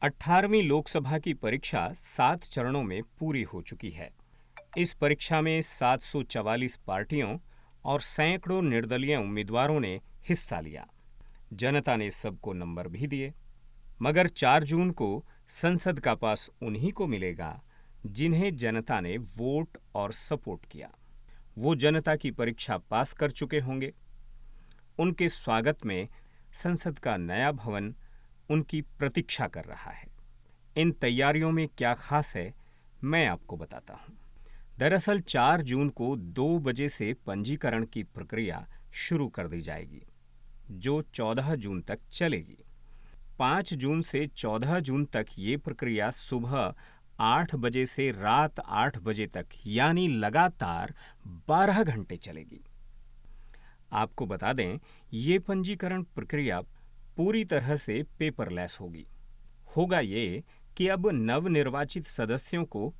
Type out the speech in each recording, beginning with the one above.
18वीं लोकसभा की परीक्षा 7 चरणों में पूरी हो चुकी है। इस परीक्षा में 744 पार्टियों और सैकड़ों निर्दलीय उम्मीदवारों ने हिस्सा लिया। जनता ने सबको नंबर भी दिए, मगर 4 जून को संसद का पास उन्हीं को मिलेगा जिन्हें जनता ने वोट और सपोर्ट किया। वो जनता की परीक्षा पास कर चुके होंगे। उनके स्वागत में संसद का नया भवन उनकी प्रतीक्षा कर रहा है। इन तैयारियों में क्या खास है, मैं आपको बताता हूं। दरअसल 4 जून को 2 बजे से पंजीकरण की प्रक्रिया शुरू कर दी जाएगी, जो 14 जून तक चलेगी। 5 जून से 14 जून तक ये प्रक्रिया सुबह 8 बजे से रात 8 बजे तक, यानी लगातार 12 घंटे चलेगी। आपको बता दें, ये पंजीकरण प्रक्रिया पूरी तरह से पेपरलेस होगी। होगा ये कि अब नवनिर्वाचित सदस्यों को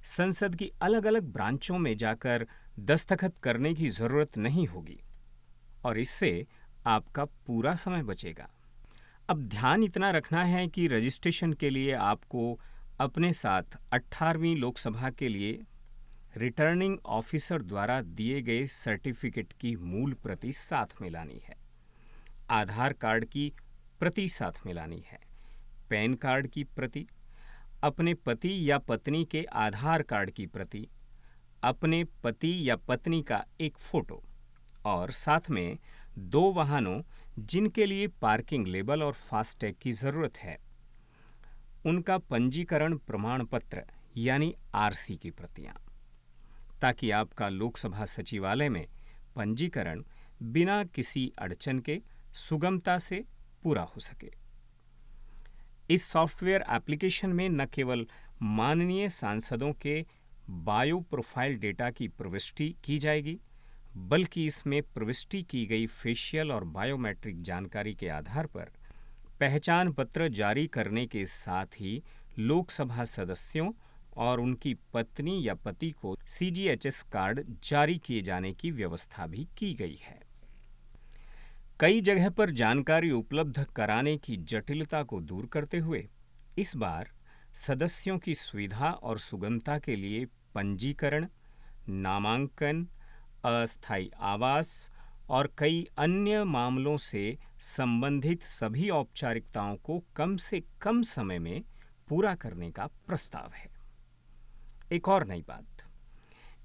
संसद की अलग अलग ब्रांचों में जाकर दस्तखत करने की जरूरत नहीं होगी और इससे आपका पूरा समय बचेगा। अब ध्यान इतना रखना है कि रजिस्ट्रेशन के लिए आपको अपने साथ 18वीं लोकसभा के लिए रिटर्निंग ऑफिसर द्वारा दिए गए सर्टिफिकेट की मूल प्रति साथ में लानी है, आधार कार्ड की प्रति साथ में लानी है, पैन कार्ड की प्रति, अपने पति या पत्नी के आधार कार्ड की प्रति, अपने पति या पत्नी का एक फोटो और साथ में 2 वाहनों जिनके लिए पार्किंग लेबल और फास्टैग की जरूरत है, उनका पंजीकरण प्रमाण पत्र यानी आरसी की प्रतियां, ताकि आपका लोकसभा सचिवालय में पंजीकरण बिना किसी अड़चन के सुगमता से पूरा हो सके। इस सॉफ्टवेयर एप्लीकेशन में न केवल माननीय सांसदों के बायो प्रोफाइल डेटा की प्रविष्टि की जाएगी, बल्कि इसमें प्रविष्टि की गई फेशियल और बायोमेट्रिक जानकारी के आधार पर पहचान पत्र जारी करने के साथ ही लोकसभा सदस्यों और उनकी पत्नी या पति को सीजीएचएस कार्ड जारी किए जाने की व्यवस्था भी की गई है। कई जगह पर जानकारी उपलब्ध कराने की जटिलता को दूर करते हुए इस बार सदस्यों की सुविधा और सुगमता के लिए पंजीकरण, नामांकन, अस्थायी आवास और कई अन्य मामलों से संबंधित सभी औपचारिकताओं को कम से कम समय में पूरा करने का प्रस्ताव है। एक और नई बात,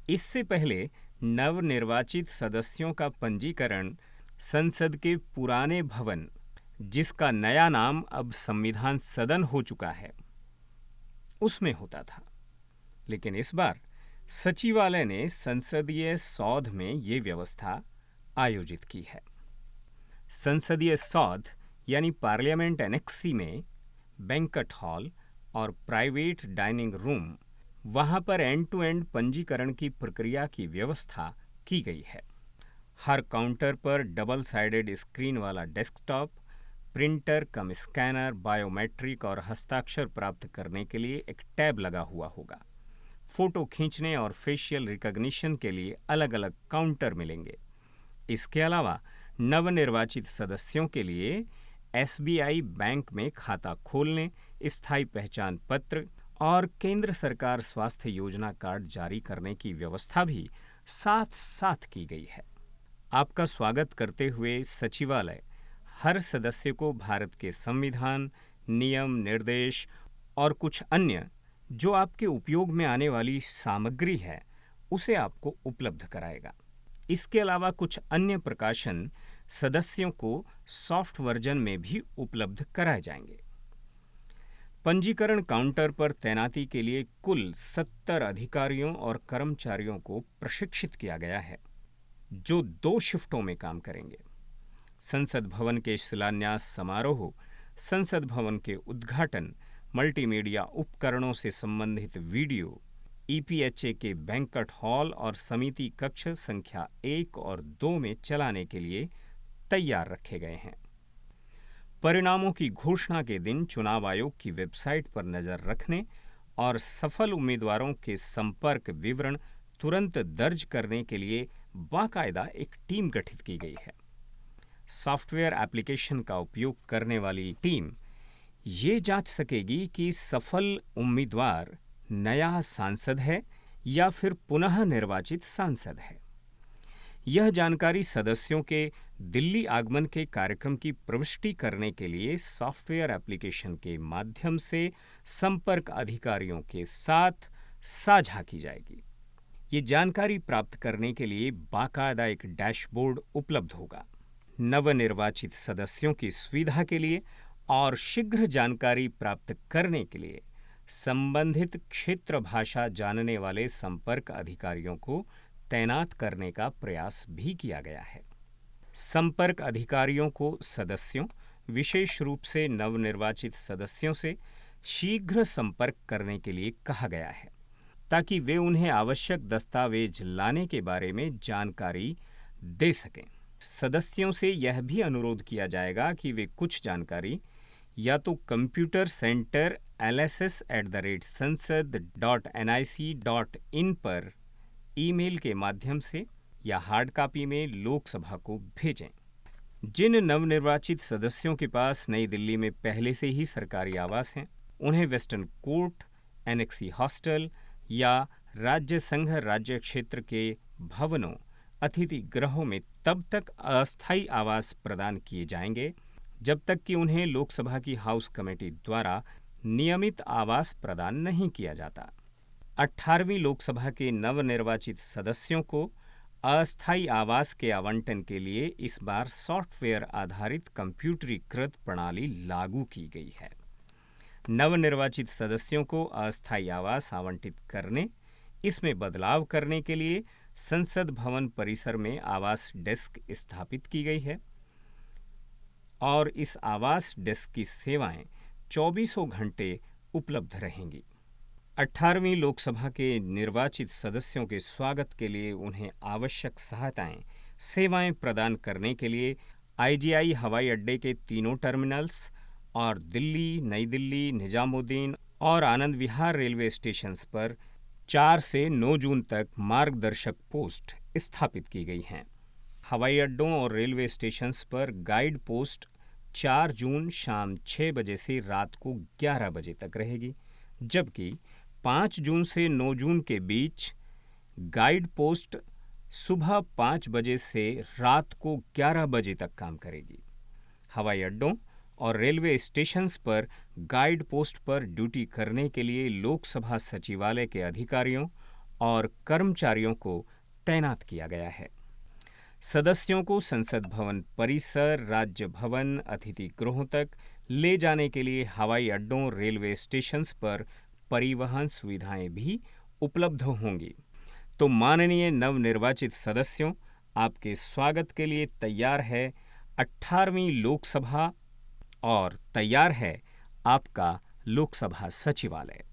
इससे पहले नवनिर्वाचित सदस्यों का पंजीकरण संसद के पुराने भवन, जिसका नया नाम अब संविधान सदन हो चुका है, उसमें होता था। लेकिन इस बार सचिवालय ने संसदीय सौध में ये व्यवस्था आयोजित की है। संसदीय सौध यानी पार्लियामेंट एनेक्सी में बैंक्वेट हॉल और प्राइवेट डाइनिंग रूम, वहां पर एंड टू एंड पंजीकरण की प्रक्रिया की व्यवस्था की गई है। हर काउंटर पर डबल साइडेड स्क्रीन वाला डेस्कटॉप, प्रिंटर कम स्कैनर, बायोमेट्रिक और हस्ताक्षर प्राप्त करने के लिए एक टैब लगा हुआ होगा। फोटो खींचने और फेशियल रिकॉग्निशन के लिए अलग अलग काउंटर मिलेंगे। इसके अलावा नवनिर्वाचित सदस्यों के लिए एसबीआई बैंक में खाता खोलने, स्थायी पहचान पत्र और केंद्र सरकार स्वास्थ्य योजना कार्ड जारी करने की व्यवस्था भी साथ साथ की गई है। आपका स्वागत करते हुए सचिवालय हर सदस्य को भारत के संविधान, नियम, निर्देश और कुछ अन्य जो आपके उपयोग में आने वाली सामग्री है, उसे आपको उपलब्ध कराएगा। इसके अलावा कुछ अन्य प्रकाशन सदस्यों को सॉफ्ट वर्जन में भी उपलब्ध कराए जाएंगे। पंजीकरण काउंटर पर तैनाती के लिए कुल 70 अधिकारियों और कर्मचारियों को प्रशिक्षित किया गया है, जो 2 शिफ्टों में काम करेंगे। संसद भवन के शिलान्यास समारोह, संसद भवन के उद्घाटन, मल्टीमीडिया उपकरणों से संबंधित वीडियो, ईपीएचए के बैंक्वेट हॉल और समिति कक्ष संख्या 1 और 2 में चलाने के लिए तैयार रखे गए हैं। परिणामों की घोषणा के दिन चुनाव आयोग की वेबसाइट पर नजर रखने और सफल उम्मीदवारों के संपर्क विवरण तुरंत दर्ज करने के लिए बाकायदा एक टीम गठित की गई है। सॉफ्टवेयर एप्लीकेशन का उपयोग करने वाली टीम ये जांच सकेगी कि सफल उम्मीदवार नया सांसद है या फिर पुनः निर्वाचित सांसद है। यह जानकारी सदस्यों के दिल्ली आगमन के कार्यक्रम की प्रविष्टि करने के लिए सॉफ्टवेयर एप्लीकेशन के माध्यम से संपर्क अधिकारियों के साथ साझा की जाएगी। ये जानकारी प्राप्त करने के लिए बाकायदा एक डैशबोर्ड उपलब्ध होगा। नवनिर्वाचित सदस्यों की सुविधा के लिए और शीघ्र जानकारी प्राप्त करने के लिए संबंधित क्षेत्र भाषा जानने वाले संपर्क अधिकारियों को तैनात करने का प्रयास भी किया गया है। संपर्क अधिकारियों को सदस्यों, विशेष रूप से नवनिर्वाचित सदस्यों से शीघ्र संपर्क करने के लिए कहा गया है ताकि वे उन्हें आवश्यक दस्तावेज लाने के बारे में जानकारी दे सकें। सदस्यों से यह भी अनुरोध किया जाएगा कि वे कुछ जानकारी या तो कंप्यूटर सेंटर lss@sansad.nic.in पर ईमेल के माध्यम से या हार्ड कॉपी में लोकसभा को भेजें। जिन नवनिर्वाचित सदस्यों के पास नई दिल्ली में पहले से ही सरकारी आवास हैं, उन्हें वेस्टर्न कोर्ट, एनेक्सी हॉस्टल या राज्य संघ राज्य क्षेत्र के भवनों, अतिथि गृहों में तब तक अस्थायी आवास प्रदान किए जाएंगे जब तक कि उन्हें लोकसभा की हाउस कमेटी द्वारा नियमित आवास प्रदान नहीं किया जाता। 18वीं लोकसभा के नवनिर्वाचित सदस्यों को अस्थायी आवास के आवंटन के लिए इस बार सॉफ्टवेयर आधारित कंप्यूटरीकृत प्रणाली लागू की गई है। नवनिर्वाचित सदस्यों को अस्थायी आवास आवंटित करने, इसमें बदलाव करने के लिए संसद भवन परिसर में आवास डेस्क स्थापित की गई है और इस आवास डेस्क की सेवाएं 24 घंटे उपलब्ध रहेंगी। 18वीं लोकसभा के निर्वाचित सदस्यों के स्वागत के लिए उन्हें आवश्यक सहायताएं, सेवाएं प्रदान करने के लिए आईजीआई हवाई अड्डे के तीनों टर्मिनल्स और दिल्ली, नई दिल्ली, निजामुद्दीन और आनंद विहार रेलवे स्टेशंस पर 4 से 9 जून तक मार्गदर्शक पोस्ट स्थापित की गई हैं। हवाई अड्डों और रेलवे स्टेशंस पर गाइड पोस्ट 4 जून शाम 6 बजे से रात को 11 बजे तक रहेगी, जबकि 5 जून से 9 जून के बीच गाइड पोस्ट सुबह 5 बजे से रात को 11 बजे तक काम करेगी। हवाई अड्डों और रेलवे स्टेशंस पर गाइड पोस्ट पर ड्यूटी करने के लिए लोकसभा सचिवालय के अधिकारियों और कर्मचारियों को तैनात किया गया है। सदस्यों को संसद भवन परिसर, राज्य भवन, अतिथि गृहों तक ले जाने के लिए हवाई अड्डों, रेलवे स्टेशंस पर परिवहन सुविधाएं भी उपलब्ध होंगी। तो माननीय नवनिर्वाचित सदस्यों, आपके स्वागत के लिए तैयार है 18वीं लोकसभा और तैयार है आपका लोकसभा सचिवालय।